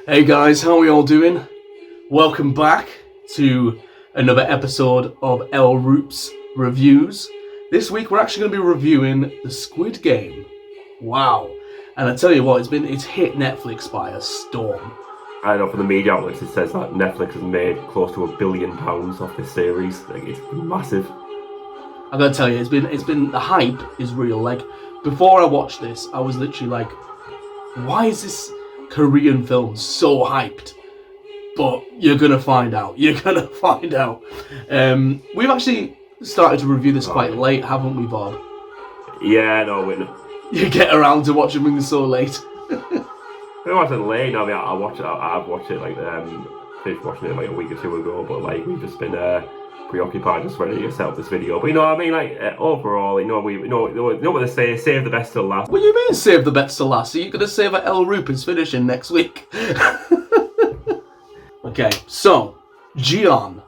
Hey guys, how are we all doing? Welcome back to another episode of LROOPS Reviews. This week we're actually going to be reviewing the Squid Game. Wow. And I tell you what, it's hit Netflix by a storm. I know from the media outlets it says that Netflix has made close to £1 billion off this series. Like, it's massive. I gotta tell you, it's been the hype is real. Like, before I watched this, I was literally like, why is this Korean film so hyped? But you're gonna find out. We've actually started to review this quite late, haven't we, Bob? Yeah, no, You get around to watching things so late. It wasn't late. No, I mean, I've watched it like finished watching it like a week or two ago. But like we've just been preoccupied just ready to set up this video. But you know what I mean? Like overall, you know what they say: save the best till last. What do you mean, save the best till last? Are you gonna say that LROOP is finishing next week? Okay, so Jiyeon.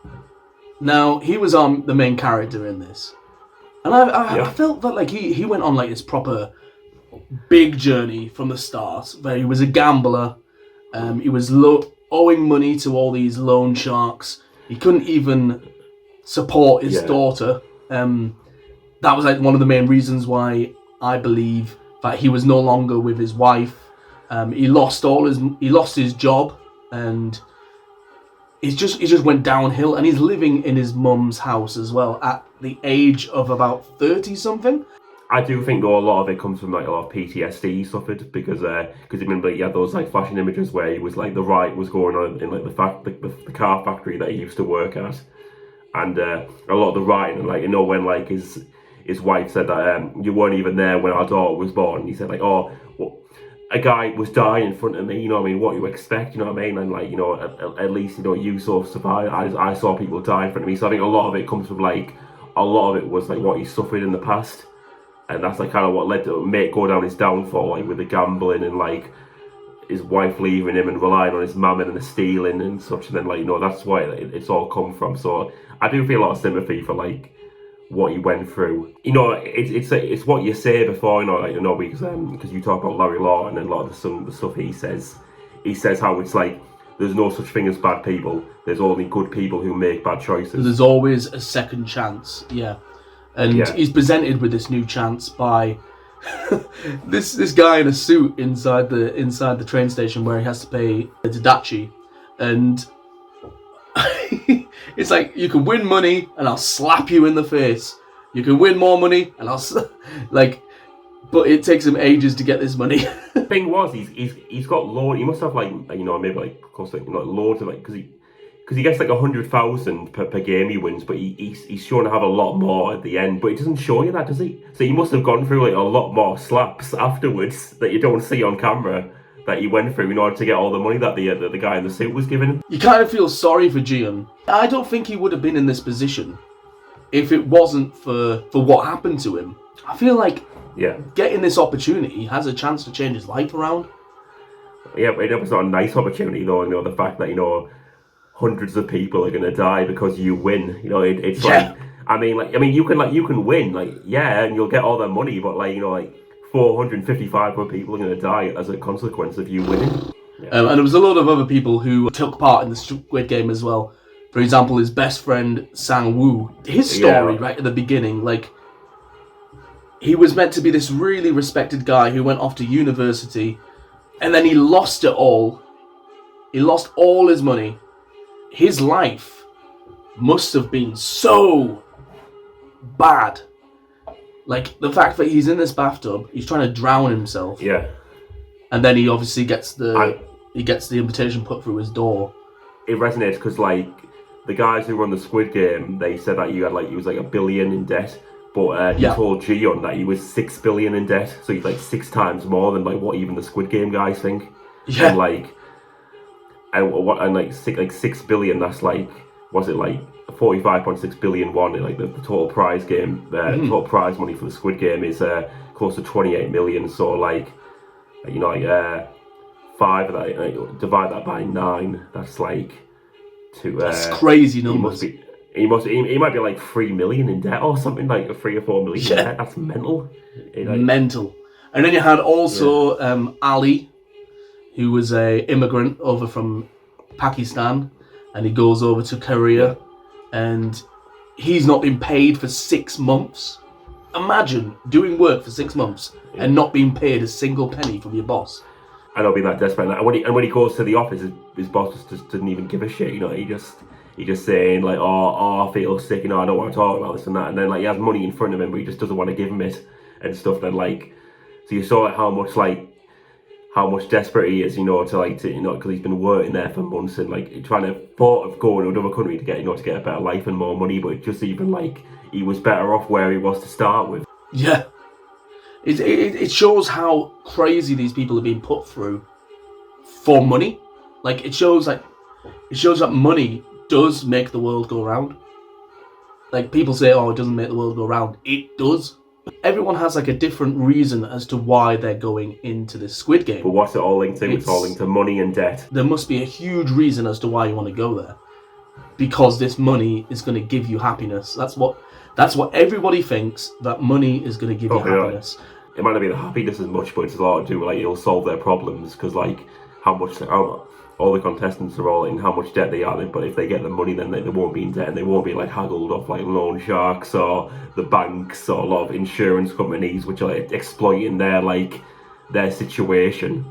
Now he was the main character in this, and I felt that like he went on like this proper big journey from the start. Where he was a gambler. He was owing money to all these loan sharks. He couldn't even support his daughter. That was like one of the main reasons why I believe that he was no longer with his wife. He lost his job, and it just went downhill. And he's living in his mum's house as well at the age of about 30 something. I do think though a lot of it comes from like a lot of PTSD he suffered because remember he had those like flashing images where he was like the riot was going on in like the car factory that he used to work at, and a lot of the rioting, like, you know, when like his wife said that you weren't even there when our daughter was born. He said like, oh, well, a guy was dying in front of me, you know what I mean, what you expect, you know what I mean, and like, you know, at least, you know, you sort of survived. I saw people die in front of me. So I think a lot of it comes from like, a lot of it was like what he suffered in the past. And that's like kind of what led to go down his downfall, like with the gambling and like his wife leaving him and relying on his mum and the stealing and such. And then like, you know, that's why it's all come from. So I do feel a lot of sympathy for like what he went through. You know, it's what you say before, you know, like, you know, because you talk about Larry Law and a lot of the stuff he says how it's like there's no such thing as bad people. There's only good people who make bad choices. There's always a second chance. Yeah. And he's presented with this new chance by this guy in a suit inside the train station where he has to pay the Tadachi, and it's like, you can win money and I'll slap you in the face. You can win more money and I'll like, but it takes him ages to get this money. The thing was, he's got loads. He must have like, you know, maybe like cost like, you know, loads of like, because he gets like 100,000 per game he wins, but he's shown to have a lot more at the end. But it doesn't show you that, does he? So he must have gone through like a lot more slaps afterwards that you don't see on camera that he went through in order to get all the money that the guy in the suit was giving him. You kind of feel sorry for Jiyeon. I don't think he would have been in this position if it wasn't for what happened to him. I feel like getting this opportunity has a chance to change his life around. Yeah, but it was not a nice opportunity though. You know, the fact that, you know, hundreds of people are gonna die because you win. You know, it's like, I mean, you can win, like, and you'll get all that money, but like, you know, like 455 more people are gonna die as a consequence of you winning. And there was a lot of other people who took part in the Squid Game as well. For example, his best friend Sang-woo. His story right at the beginning, like, he was meant to be this really respected guy who went off to university, and then he lost it all. He lost all his money. His life must have been so bad. Like, the fact that he's in this bathtub, he's trying to drown himself. Yeah. And then he obviously gets the invitation put through his door. It resonates because, like, the guys who run the Squid Game, they said that he was like $1 billion in debt. But he told Jiyeon that he was $6 billion in debt. So he's like 6 times more than like what even the Squid Game guys think. Yeah. And like, like 6 billion, that's like, was it like 45.6 billion won, like the total prize game, total prize money for the Squid Game is close to 28 million. So like, you know, like 5 of that, like, divide that by 9, that's like that's crazy numbers. He might be like 3 million in debt or something, like 3 or 4 million in debt. That's mental. Mental. And then you had also Ali, who was a immigrant over from Pakistan, and he goes over to Korea, and he's not been paid for 6 months. Imagine doing work for 6 months and not being paid a single penny from your boss. And I'll be that desperate. And when he goes to the office, his boss just doesn't even give a shit. You know, he just saying like, oh, I feel sick. You know, I don't want to talk about this and that. And then like he has money in front of him, but he just doesn't want to give him it and stuff. Then like, so you saw how much desperate he is, you know, because he's been working there for months and like trying to thought of going to another country to get a better life and more money, but just even like he was better off where he was to start with. Yeah, it shows how crazy these people are being put through for money. Like it shows that money does make the world go round. Like people say, oh, it doesn't make the world go round. It does. Everyone has like a different reason as to why they're going into this Squid Game. But what's it all linked to? It's all linked to money and debt. There must be a huge reason as to why you want to go there. Because this money is going to give you happiness. That's what everybody thinks, that money is going to give you happiness. It might not be the happiness as much, but it's a lot to do with like it'll solve their problems, because like all the contestants are all in how much debt they are in, but if they get the money, then they won't be in debt and they won't be like haggled off like loan sharks or the banks or a lot of insurance companies which are like, exploiting their situation.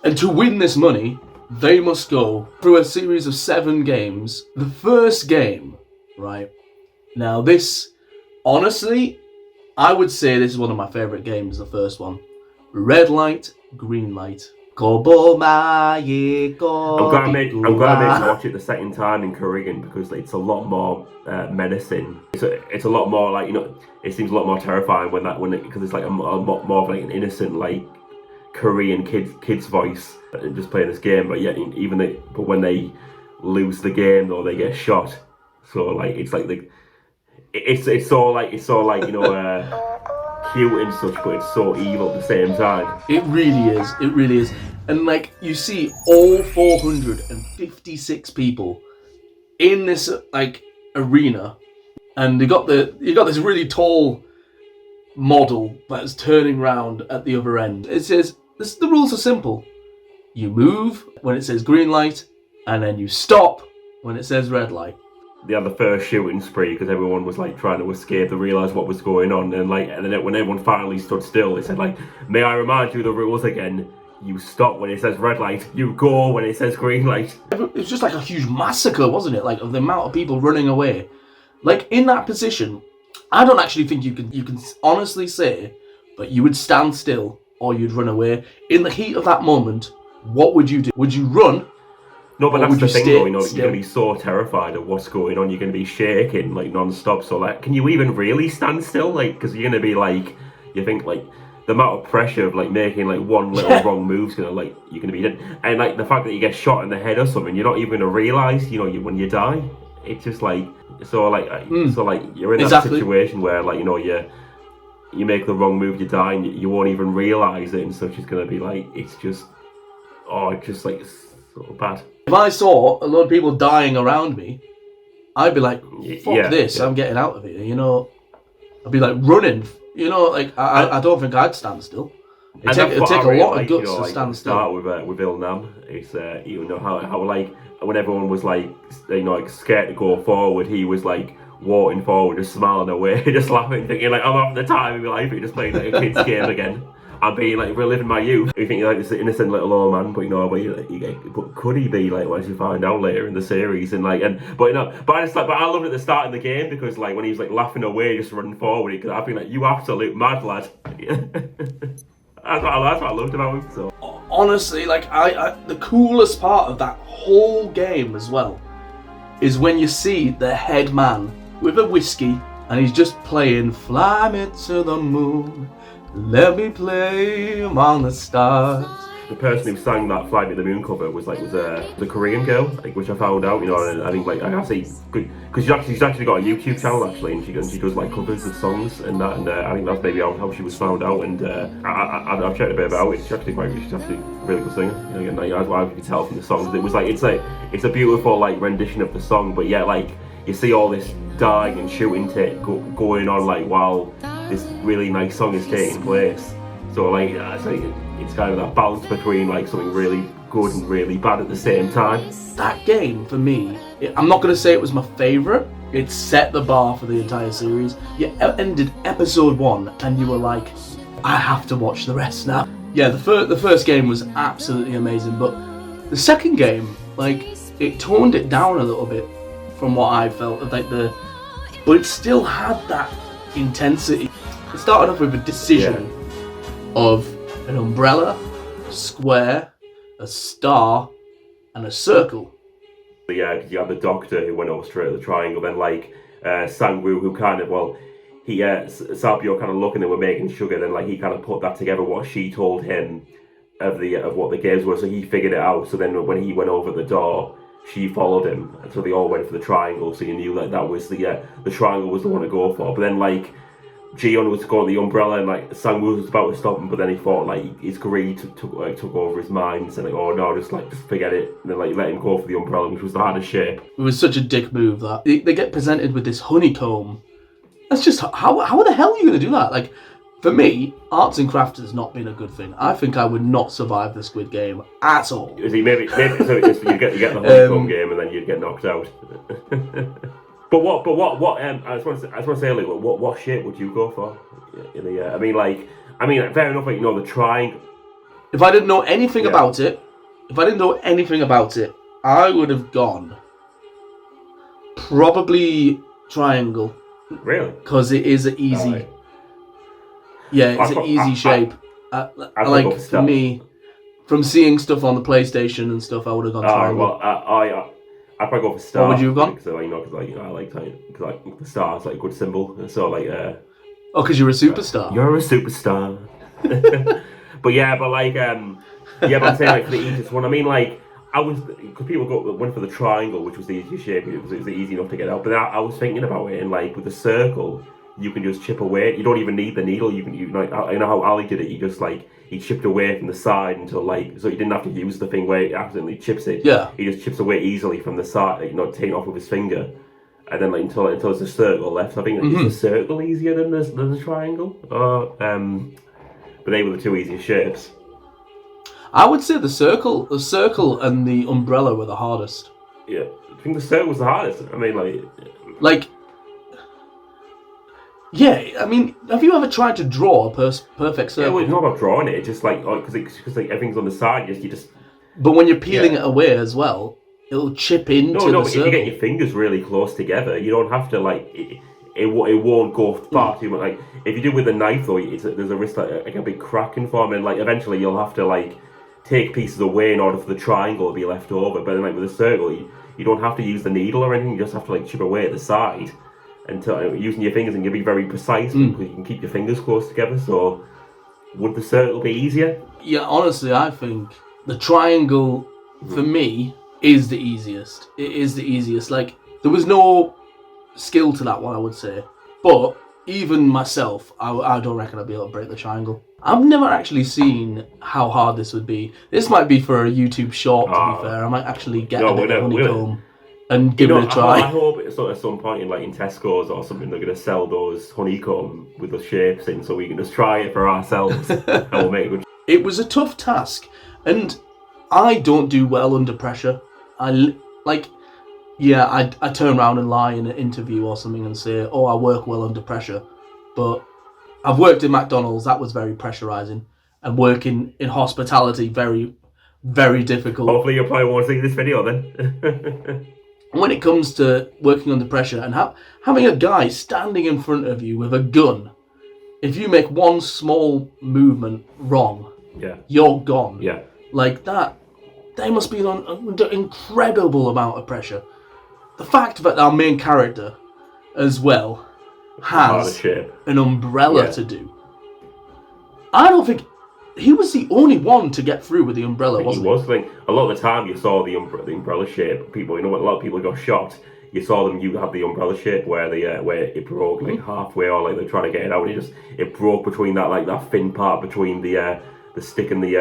And to win this money, they must go through a series of 7 games. The first game, right? Now this, honestly, I would say this is one of my favourite games, the first one. Red light, green light. I'm glad I made you watch it the second time in Korean, because it's a lot more menacing. It's a lot more like, you know, it seems a lot more terrifying because it's like a lot more of like an innocent like Korean kid's voice just playing this game. But yet but when they lose the game though, they get shot. So like it's so like you know. Cute and such, but it's so evil at the same time. It really is. And like you see all 456 people in this like arena, and you got this really tall model that's turning round at the other end. It says the rules are simple. You move when it says green light, and then you stop when it says red light. They had the first shooting spree because everyone was like trying to escape. They realised what was going on, and then when everyone finally stood still, they said like, "May I remind you the rules again? You stop when it says red light. You go when it says green light." It was just like a huge massacre, wasn't it? Like of the amount of people running away. Like in that position, I don't actually think you can honestly say that you would stand still or you'd run away in the heat of that moment. What would you do? Would you run? No, but that's the thing though, you know, you're going to be so terrified of what's going on, you're going to be shaking, like, non-stop, so, like, can you even really stand still? Like, because you're going to be, like, you think, like, the amount of pressure of, like, making, like, one little wrong move's going to, like, you're going to be dead. And, like, the fact that you get shot in the head or something, you're not even going to realise, you know, when you die. It's just, like, so, like, you're in that situation where, like, you know, you make the wrong move, you die, and you won't even realise it, and such is going to be, like, it's just, like, so bad. If I saw a lot of people dying around me, I'd be like, fuck this, I'm getting out of here, you know. I'd be like running, you know, like, I don't think I'd stand still. It'd take a lot of guts to stand still. Start with Ilnam, it's, you know, how like, when everyone was like, you know, like scared to go forward, he was like, walking forward, just smiling away, just laughing, thinking like, I'm having the time of my life, just playing like a kid's game again. I'm being like reliving my youth. You think you're like this innocent little old man, but you know, but could he be like once you find out later in the series and like but I loved at the start of the game because like when he was like laughing away, just running forward, because I think like you absolute mad lad. That's what I loved about him. So honestly, like the coolest part of that whole game as well is when you see the head man with a whiskey and he's just playing "Fly Me to the Moon. Let me play among the stars." The person who sang that "Fly Me to the Moon" cover was the Korean girl, like, which I found out, you know, and I think like I say good because she's actually got a YouTube channel actually, and she does like covers of songs and that, and I think that's maybe how she was found out, and I've checked a bit about it. She's actually a really good singer, you know, as well as you can tell from the songs. It was like it's a beautiful like rendition of the song, but yeah, like you see all this dying and shooting going on like while this really nice song is taking place. So like it's kind of that balance between like something really good and really bad at the same time. That game, for me, I'm not going to say it was my favourite. It set the bar for the entire series. You ended episode 1 and you were like, I have to watch the rest now. Yeah, the first game was absolutely amazing, but the second game, like, it toned it down a little bit from what I felt. But it still had that intensity. It started off with a decision of an umbrella, a square, a star, and a circle. Yeah, because you had the doctor who went over straight at the triangle, then like Sangwoo, who kind of, well, Sabio kind of looking, they were making sugar, then like he kind of put that together, what she told him of what the games were, so he figured it out. So then when he went over the door, she followed him, and so they all went for the triangle, so you knew that was the triangle was the one to go for. But then like Jiyeon was going the umbrella, and like Sangwoo was about to stop him, but then he thought like his greed took over his mind, and said like, oh no, just forget it, and then like let him go for the umbrella, which was the hardest shape. It was such a dick move that they get presented with this honeycomb. That's just how the hell are you going to do that? Like, for me, arts and crafts has not been a good thing. I think I would not survive the Squid Game at all. Maybe so you get the honeycomb game and then you'd get knocked out. But what? I just want to say, like, what shape would you go for? In the I mean, fair enough. Like, you know, the triangle. If I didn't know anything about it, I would have gone probably triangle. Really? Because it is an easy. Right. Yeah, it's an easy shape. Like for me, from seeing stuff on the PlayStation and stuff, I would have gone triangle. Well, I'd probably go for star. What would you have gone? Because I like the star is like a good symbol. So like. Oh, because you're a superstar. You're a superstar. But I'm saying like for the easiest one. I mean, like because people went for the triangle, which was the easiest shape. It was easy enough to get out. But I was thinking about it, and like with the circle, you can just chip away. You don't even need the needle. You like, I know how Ali did it. He chipped away from the side until so he didn't have to use the thing where it accidentally chips it. Yeah. He just chips away easily from the side, taking it off with his finger, and then until there's a circle left. So I think is the circle easier than the triangle? But they were the two easiest shapes. I would say the circle and the umbrella were the hardest. Yeah, I think the circle was the hardest. I mean, yeah, I mean, have you ever tried to draw a perfect circle? Yeah, well, it's not about drawing it. It's just because everything's on the side. You just. But when you're peeling it away as well, it'll chip into the circle. But if you get your fingers really close together, you don't have to it won't go far too much. Like if you do it with a knife, though, there's a risk like a big crack can form, and eventually you'll have to take pieces away in order for the triangle to be left over. But then with a circle, you don't have to use the needle or anything. You just have to chip away at the side until using your fingers, and you'll be very precise because you can keep your fingers close together. So would the circle be easier? Yeah, honestly, I think the triangle for me is the easiest. It is the easiest. Like there was no skill to that one, I would say. But even myself, I don't reckon I'd be able to break the triangle. I've never actually seen how hard this would be. This might be for a YouTube short, to be fair. I might actually get a bit of honeycomb and give it a try. I hope at some point in Tesco's or something, they're going to sell those honeycomb with the shapes in, so we can just try it for ourselves and we'll make a good. It was a tough task, and I don't do well under pressure. I turn around and lie in an interview or something and say, oh, I work well under pressure. But I've worked in McDonald's, that was very pressurizing. And working in hospitality, very, very difficult. Hopefully you probably won't see this video then. When it comes to working under pressure and having a guy standing in front of you with a gun, if you make one small movement wrong, you're gone. Yeah. Like that, they must be under incredible amount of pressure. The fact that our main character, as well, has an umbrella to do. I don't think he was the only one to get through with the umbrella, wasn't he? He was. A lot of the time you saw the umbrella shape. People, a lot of people got shot. You saw them. You had the umbrella shape where it broke halfway, or they're trying to get it out. And it broke between that thin part between the stick and the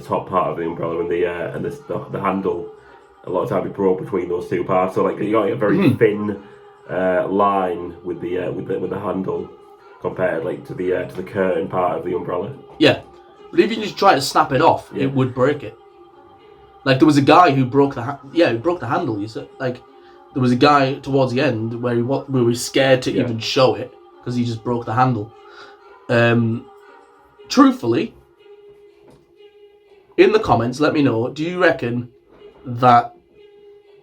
top part of the umbrella and the handle. A lot of time it broke between those two parts. So you got a very thin line with the handle compared to the curtain part of the umbrella. Yeah, But if you just try to snap it off, it would break it. Like, there was a guy who broke the he broke the handle. You said, like, there was a guy towards the end where we were scared to even show it because he just broke the handle. Truthfully, in the comments, let me know. Do you reckon that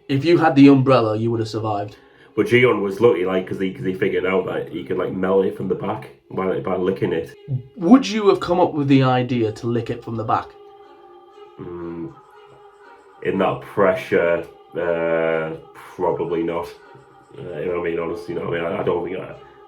if you had the umbrella, you would have survived? But Gion was lucky, like, because he figured out that he could like melt it from the back by licking it. Would you have come up with the idea to lick it from the back? In that pressure, probably not. You know what I mean? Honestly, you know what I mean? I don't think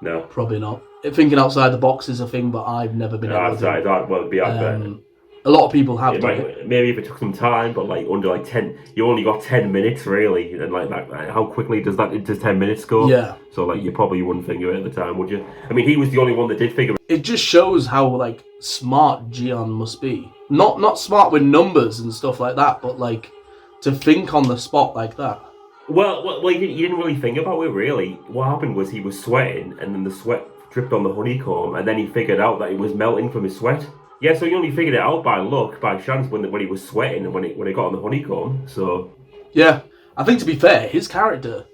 no. Probably not. Thinking outside the box is a thing, but I've never been able to. That would be out there. A lot of people have done it. Maybe if it took some time, but like under like 10, you only got 10 minutes really, and like that, how quickly does 10 minutes go? Yeah. So like you probably wouldn't think of it at the time, would you? I mean, he was the only one that did figure it. It just shows how like smart Gion must be. Not smart with numbers and stuff like that, but like to think on the spot like that. Well, you didn't really think about it really. What happened was he was sweating, and then the sweat dripped on the honeycomb, and then he figured out that it was melting from his sweat. Yeah, so he only figured it out by luck, by chance, when he was sweating and when it got on the honeycomb. So yeah, I think to be fair, his character,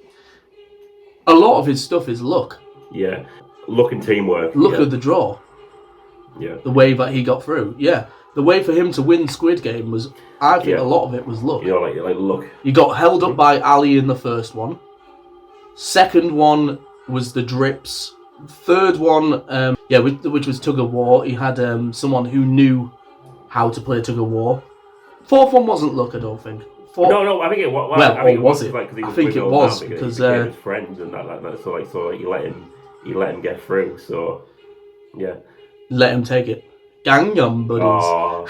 a lot of his stuff is luck. Yeah, luck and teamwork. Luck of the draw. Yeah, the way that he got through. Yeah, the way for him to win Squid Game was, I think, a lot of it was luck. You know, like luck. You got held up by Ali in the first one. Second one was the drips. Third one, which was tug of war. He had someone who knew how to play tug of war. Fourth one wasn't luck, I don't think. No, I think it was. I think it was. Like, I think it was because he became his friends and that. So he let him get through. So yeah, let him take it. Gangnam buddies. Oh,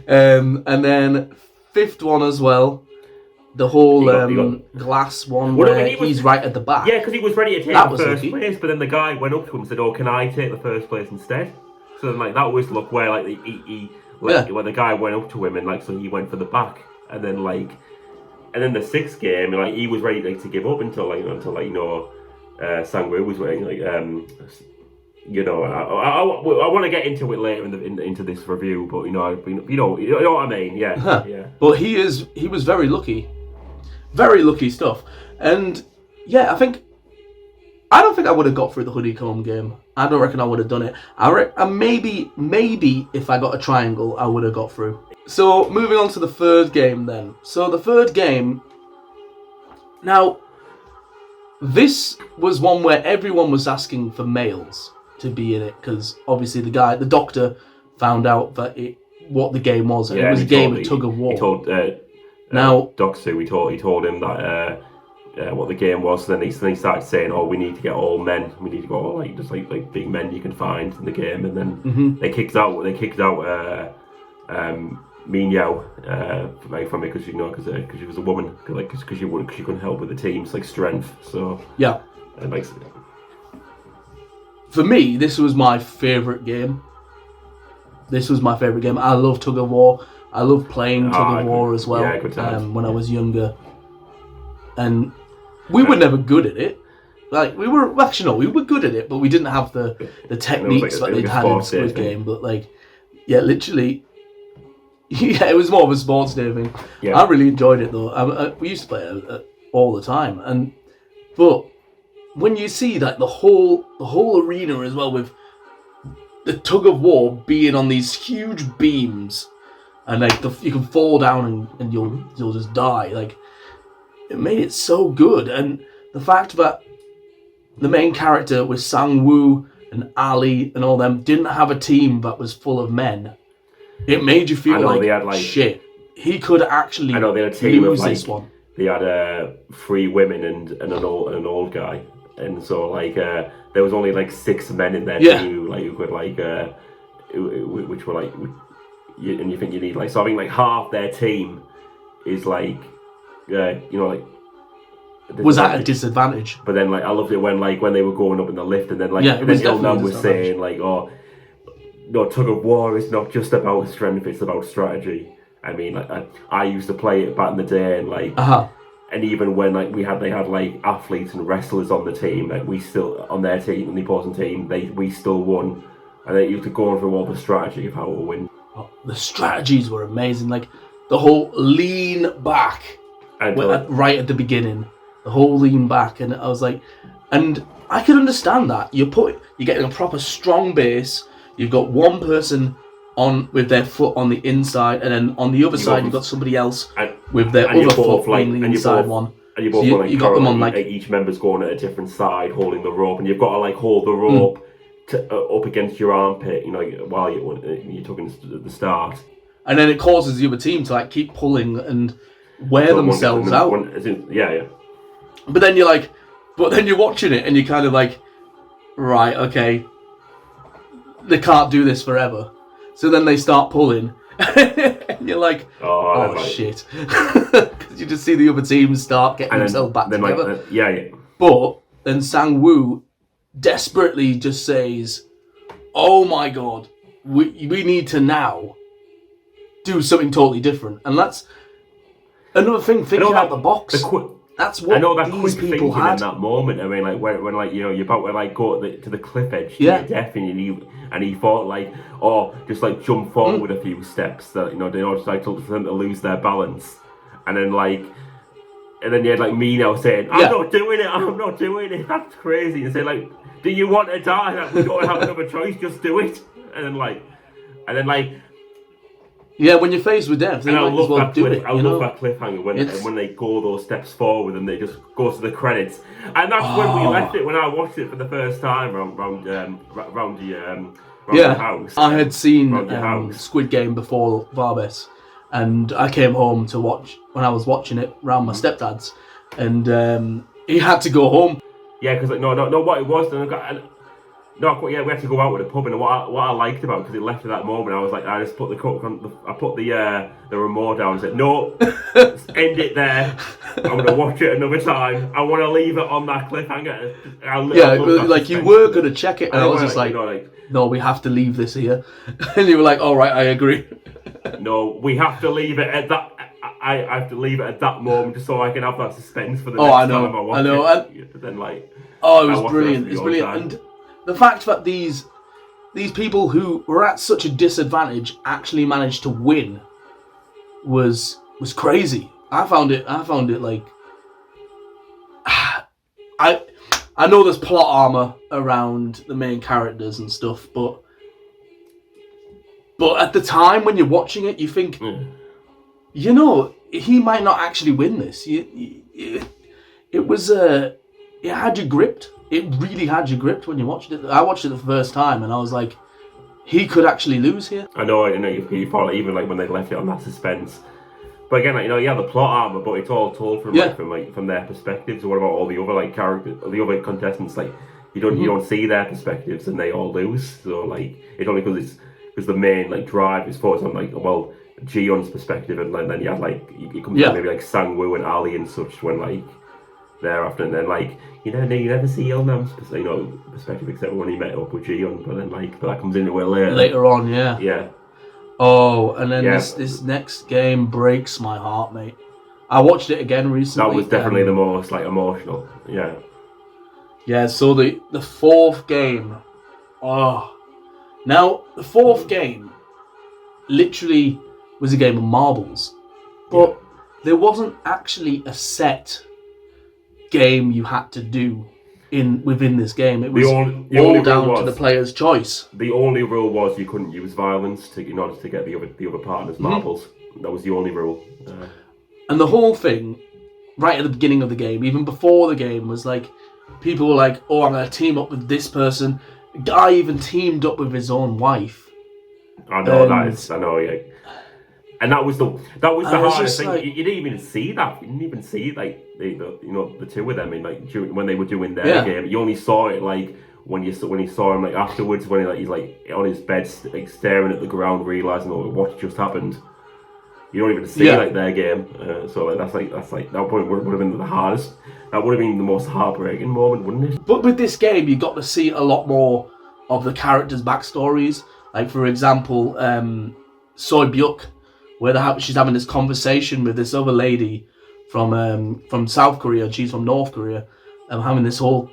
and then fifth one as well. The whole glass one where he's right at the back. Yeah, because he was ready to take the first place, but then the guy went up to him and said, "Oh, can I take the first place instead?" So then, like, that was luck where like where the guy went up to him and like so he went for the back, and then the sixth game, like he was ready to give up until Sang-woo was waiting I want to get into it later into this review, but you know what I mean, yeah. Yeah. But he was very lucky. Very lucky stuff. And yeah, I don't think I would have got through the honeycomb game. I don't reckon I would have done it. Maybe if I got a triangle, I would have got through. So moving on to the third game then. So the third game, now this was one where everyone was asking for males to be in it, because obviously the doctor found out that what the game was, and it was a game of tug of war. He told Doc Sue, he told him that what the game was. So then he started saying, "Oh, we need to get all men. We need to go all like big men you can find in the game." And then they kicked out Min Yao from it because she was a woman, because she couldn't help with the team's like strength. So yeah, it makes it. For me, this was my favourite game. I love tug of war. I love playing tug of war as well. Yeah, good times. When I was younger, and we were never good at it. Like we were good at it, but we didn't have the techniques that they'd had in Squid Game. But literally, it was more of a sports day thing. Yeah. I really enjoyed it though. We used to play it all the time, but when you see that the whole arena as well, with the tug of war being on these huge beams, and you can fall down and you'll just die. Like, it made it so good, and the fact that the main character with Sang-woo and Ali and all them didn't have a team that was full of men, it made you feel like shit. He could actually they had a team lose of this one. They had 3 women and an old guy, and so there was only 6 men in there too, who could which were and you think you need so I think half their team is was at a disadvantage. But then I loved it when they were going up in the lift, and then Il-nam was saying tug of war is not just about strength, it's about strategy. I mean, I used to play it back in the day, and and even when they had athletes and wrestlers on the team, we still on their team, on the opposing team, we still won And then you have to go through all the strategy of how to win. Oh, the strategies were amazing. Like the whole lean back, right at the beginning, the whole lean back, and I was like, and I could understand that. You're getting a proper strong base. You've got one person on with their foot on the inside, and then on the other side you've got somebody else with their other foot on the inside one. And you got them on like each member's going at a different side, holding the rope, and you've got to like hold the rope up against your armpit, you know, while you're talking at the start. And then it causes the other team to like keep pulling and wear themselves out. Yeah. But then you're watching it and you're kind of like, right, okay, they can't do this forever. So then they start pulling, and you're like, oh shit. Because you just see the other team start getting themselves back together. Yeah. But then Sang-woo desperately just says, oh my god, we need to now do something totally different. And that's another thing, thinking out the box. That's what these people had in that moment. I mean, like when like, you know, you're about to like go to the cliff edge to your death, and he thought like, just like jump forward a few steps, that, you know, they all just like for them to lose their balance, and then you had like me now saying, I'm not doing it, that's crazy, and say like, do you want to die? We don't have another choice, just do it. And then like. Yeah, when you're faced with death, then I love that cliffhanger when they go those steps forward and they just go to the credits, and that's when we left it. When I watched it for the first time round the house. I had seen Squid Game before VARBESS, and I came home to watch when I was watching it round my stepdad's, and he had to go home. Yeah, because no, what it was, we had to go out with the pub, and what I liked about it, because it left at that moment, I was like, I just put the remote down and said, no, end it there. I'm gonna watch it another time. I want to leave it on that cliffhanger. Like you were gonna check it, and I was just like, no, we have to leave this here. And you were like, all right, I agree. No, we have to leave it at that. I have to leave it at that moment just so I can have that suspense for the next time I watch it. But then it was brilliant. It's brilliant. And the fact that these people who were at such a disadvantage actually managed to win was crazy. I found it like I know there's plot armor around the main characters and stuff, but at the time when you're watching it, you think, you know, he might not actually win this. It had you gripped. It really had you gripped when you watched it. I watched it the first time, and I was like, he could actually lose here. I know you thought, even like when they left it on that suspense. But again, like, you know, the plot armor, but it's all told from their perspectives. So what about all the other like characters, the other contestants? Like you don't see their perspectives, and they all lose. So like it's only because the main like drive is focused on like, well, Ji-yeon's perspective, and then you have like it comes to maybe like Sang-woo and Ali and such when like thereafter, and then like you never see Yeonam's perspective except when he met up with Ji-yeon, but then that comes into it later on. Yeah. Oh, and then this next game breaks my heart, mate. I watched it again recently. That was definitely the most like emotional. Yeah. Yeah. So the fourth game. Now the fourth game literally was a game of marbles, but there wasn't actually a set game you had to do within this game. It was all down to the player's choice. The only rule was you couldn't use violence in order to get the other partner's marbles. That was the only rule. And the whole thing, right at the beginning of the game, even before the game, was like, people were like, "Oh, I'm going to team up with this person." A guy even teamed up with his own wife. I know yeah. And that was the hardest thing. Like, you didn't even see that. You didn't even see like the two of them in like when they were doing their game. You only saw it like when you saw him like afterwards, when he's like on his bed like staring at the ground, realizing what just happened. You don't even see like their game. So like that's like that point would have been the hardest. That would have been the most heartbreaking moment, wouldn't it? But with this game, you got to see a lot more of the characters' backstories. Like for example, Soy Byuk, where she's having this conversation with this other lady from South Korea, and she's from North Korea, having this whole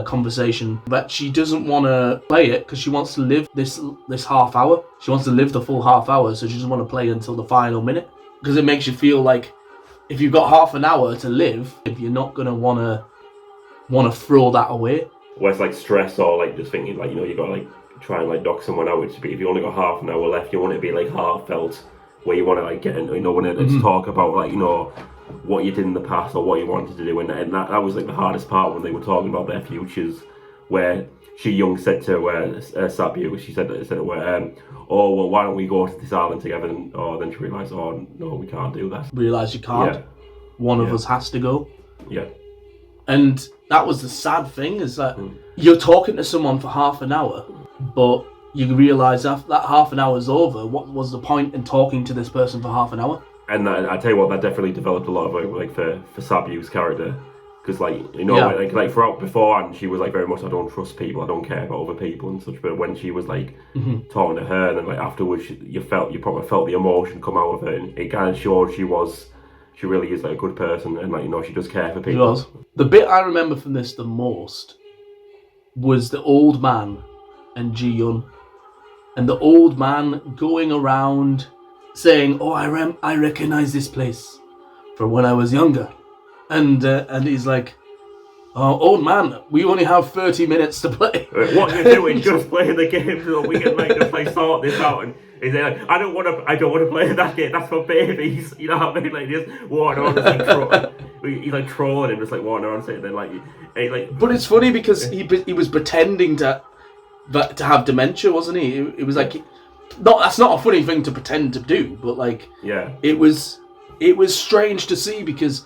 conversation that she doesn't want to play it because she wants to live this half hour. She wants to live the full half hour, so she doesn't want to play until the final minute because it makes you feel like if you've got half an hour to live, if you're not gonna want to throw that away. Where it's like stress or like just thinking like, you know, you got to like try and like knock someone out. If you only got half an hour left, you want it to be like heartfelt, where you want to like get into, you know, when it's talk about like, you know, what you did in the past or what you wanted to do, and that was like the hardest part when they were talking about their futures, where Ji Young said to Sabu, she said oh well, why don't we go to this island together? And then she realised, oh no, we can't do that. Realise you can't. Yeah. One of us has to go. Yeah. And that was the sad thing, is that you're talking to someone for half an hour, but you realise after that half an hour is over, what was the point in talking to this person for half an hour? And I tell you what, that definitely developed a lot of like for Sabu's character, because like, you know, like throughout beforehand she was like very much, I don't trust people, I don't care about other people and such. But when she was like talking to her, and then like afterwards, you probably felt the emotion come out of her, and it kind of showed she really is like a good person, and like, you know, she does care for people. She was. The bit I remember from this the most was the old man and Ji Young, and the old man going around saying, "Oh, I recognize this place from when I was younger," and he's like, "Oh, old man, we only have 30 minutes to play." What you're doing? Just playing the game so we can like just like sort this out. And he's like, I don't want to play that game. That's for babies. You know what I mean? Like just walking around, just like he's like trolling him, just like walking around saying, then like, and he's like. But it's funny because he was pretending to have dementia, wasn't he? It was like. That's not a funny thing to pretend to do, but like, it was strange to see because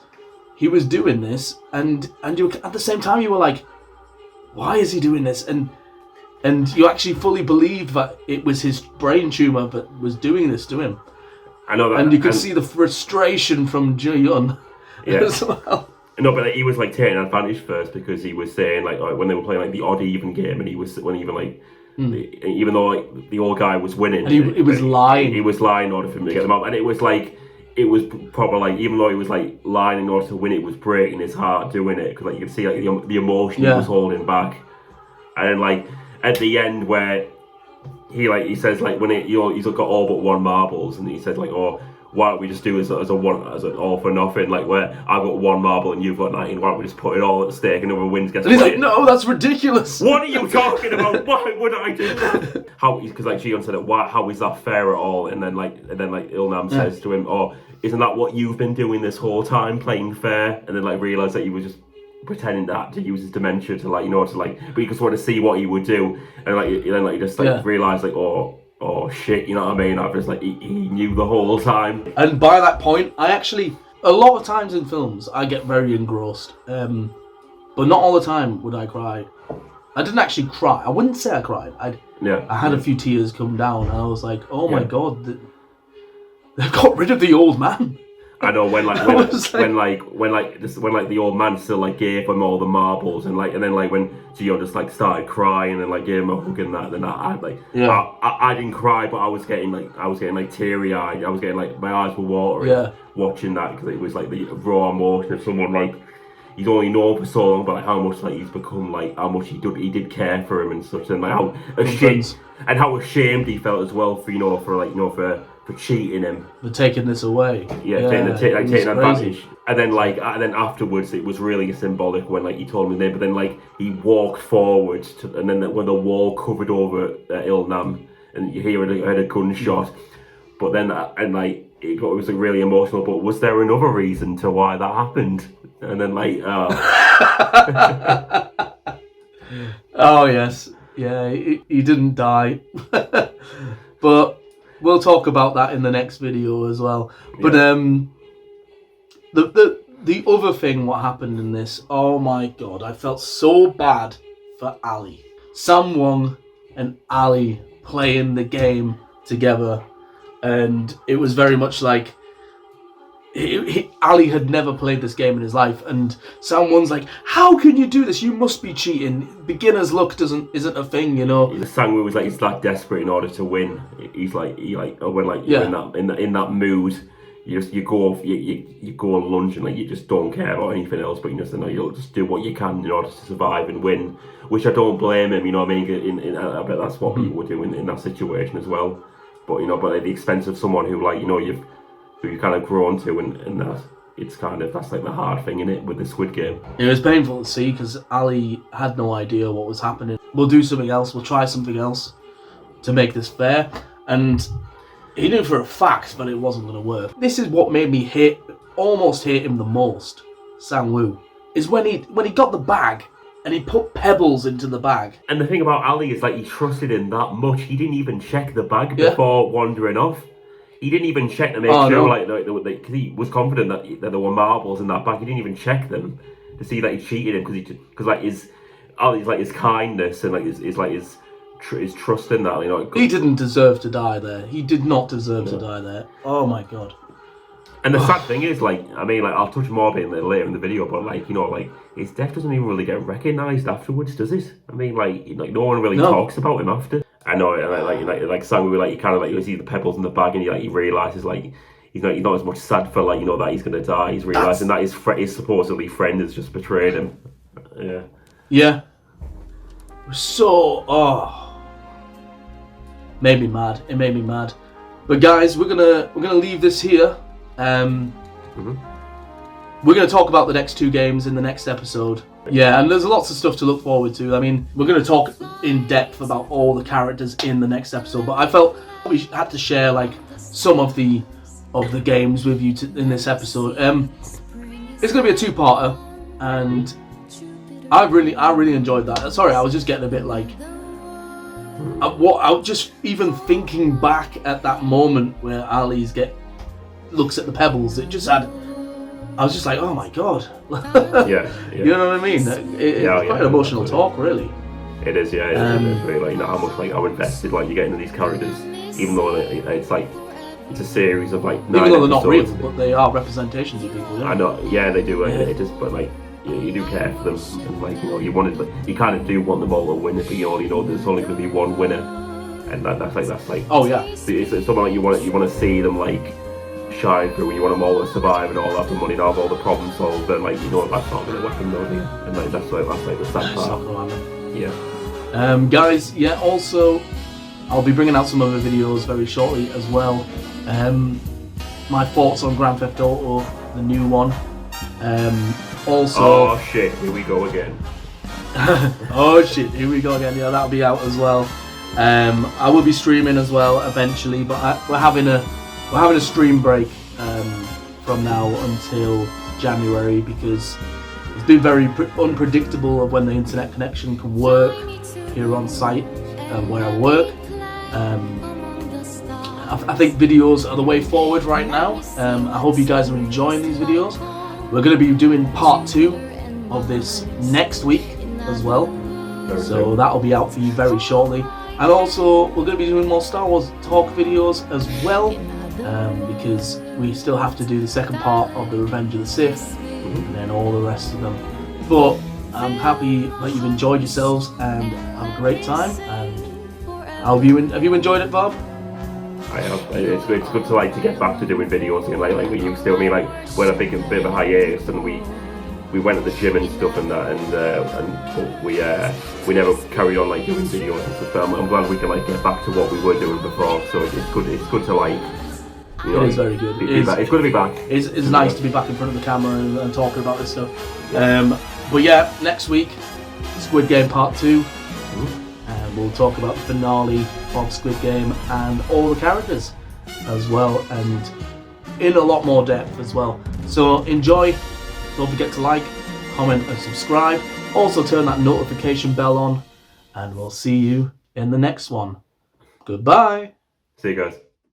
he was doing this, and you at the same time you were like, why is he doing this? And you actually fully believed that it was his brain tumor that was doing this to him. I know that, and you could see the frustration from Ji Young as well. No, but like, he was like taking advantage first because he was saying like when they were playing like the odd even game, and he was even though like the old guy was winning, and he was lying. He was lying in order for him to get them out, and it was probably like, even though he was like lying in order to win, it was breaking his heart doing it, because like you could see like the emotion he was holding back, and then like at the end where he says like when he's got all but one marbles, and he said like, oh, why don't we just do as an all for nothing, like where I've got one marble and you've got 19, why don't we just put it all at stake and whoever wins gets. And he's like, no, that's ridiculous. What are you talking about? Why would I do that? Because like Ji Young said, how is that fair at all? And then like Ilnam says to him, oh, isn't that what you've been doing this whole time, playing fair? And then like realised that he was just pretending to use his dementia to like, you know, to like, but he just wanted to see what he would do, and like then like he just like realised like, oh shit, you know what I mean? I've just like, he knew the whole time. And by that point, I actually, a lot of times in films, I get very engrossed. But not all the time would I cry. I didn't actually cry. I wouldn't say I cried. I had a few tears come down, and I was like, oh my god, they've got rid of the old man. I know when the old man still like gave him all the marbles, and then like when Ji Young just like started crying and like gave him a hug and that, then I didn't cry, but I was getting like teary eyed. I was getting like, my eyes were watering watching that, because it was like the raw emotion of someone like he's only known for so long, but like how much like he's become, like how much he did care for him and such, and like how ashamed he felt as well for cheating him, for taking this away. Taking advantage. And then afterwards, it was really symbolic when like he told him his name, but then like he walked forward and then when the wall covered over Ilnam, and you heard a gunshot. But then it was like really emotional. But was there another reason to why that happened? And then like, oh yes, yeah, he didn't die, but. We'll talk about that in the next video as well. But the other thing, what happened in this, oh my god, I felt so bad for Ali. Sam Wong and Ali playing the game together, and it was very much like Ali had never played this game in his life, and someone's like, how can you do this? You must be cheating. Beginner's luck isn't a thing, you know. The Sangwoo was like, he's like desperate in order to win. You're in that mood, you go on lunch and like you just don't care about anything else, but you just know you'll just do what you can in order to survive and win. Which I don't blame him, you know what I mean? I bet that's what people would do in that situation as well. But but at the expense of someone who like who you've kind of grown to and that. It's that's like the hard thing in it with the Squid Game. It was painful to see because Ali had no idea what was happening. We'll do something else. We'll try something else to make this fair. And he knew for a fact that it wasn't going to work. This is what made me almost hate him the most, Sang-woo, is when he got the bag and he put pebbles into the bag. And the thing about Ali is like he trusted him that much. He didn't even check the bag before wandering off. He didn't even check to make sure, because he was confident that there were marbles in that bag. He didn't even check them to see that he cheated him because his kindness and his trust in that. He didn't deserve to die there. He did not deserve to die there. Oh my god. And the sad thing is, I'll touch more on it later in the video, but his death doesn't even really get recognised afterwards, does it? I mean, no one really talks about him after. I know, like Sang-woo, you kind of you see the pebbles in the bag, and he realizes he's not as much sad for that he's gonna die. He's realizing that his supposedly friend has just betrayed him. Yeah. Yeah. So made me mad. It made me mad. But guys, we're gonna leave this here. We're gonna talk about the next 2 games in the next episode. Yeah, and there's lots of stuff to look forward to. I mean, we're going to talk in depth about all the characters in the next episode, but I felt we had to share some of the games with you in this episode. It's going to be a 2-parter, and I really enjoyed that. Sorry, I was just getting a bit I just even thinking back at that moment where Ali looks at the pebbles. I was just like, oh my god. Yeah. You know what I mean? It's quite an emotional talk, really. It is, yeah. It's really how much how invested you get into these characters, even though it's a series of 9 even though they're not real, episodes. but they are representations of people. Yeah? I know, yeah, they do. It just, but you do care for them, and you kind of do want them all to win it, but there's only going to be one winner, and that's oh yeah. It's something you want to see them shine through. You want them all to survive and all have the money and have all the problems solved, but that's not going to happen, though, do you? And that's the sad part. Not going to happen. Yeah. Guys, also I'll be bringing out some other videos very shortly as well. My thoughts on Grand Theft Auto, the new one. Also. Oh shit! Here we go again. Oh shit! Here we go again. Yeah, that'll be out as well. I will be streaming as well eventually, but we're having a stream break from now until January because it's been very unpredictable of when the internet connection can work here on site where I work. I think videos are the way forward right now. I hope you guys are enjoying these videos. We're going to be doing part 2 of this next week as well. So that'll be out for you very shortly. And also we're going to be doing more Star Wars talk videos as well. Because we still have to do the second part of the Revenge of the Sith and then all the rest of them. But I'm happy that you've enjoyed yourselves and have a great time. And have you enjoyed it, Bob? I have. It's good to get back to doing videos again, like we used to. I mean, we had a bit of a hiatus, and we went to the gym and stuff and that, and we never carried on doing videos and stuff. I'm glad we can get back to what we were doing before. So it's good to it is very good. It's good to be back. It's nice to be back in front of the camera and talking about this stuff. But yeah, next week, Squid Game Part 2. And we'll talk about the finale of Squid Game and all the characters as well, and in a lot more depth as well. So enjoy. Don't forget to like, comment and subscribe. Also turn that notification bell on, and we'll see you in the next one. Goodbye. See you guys.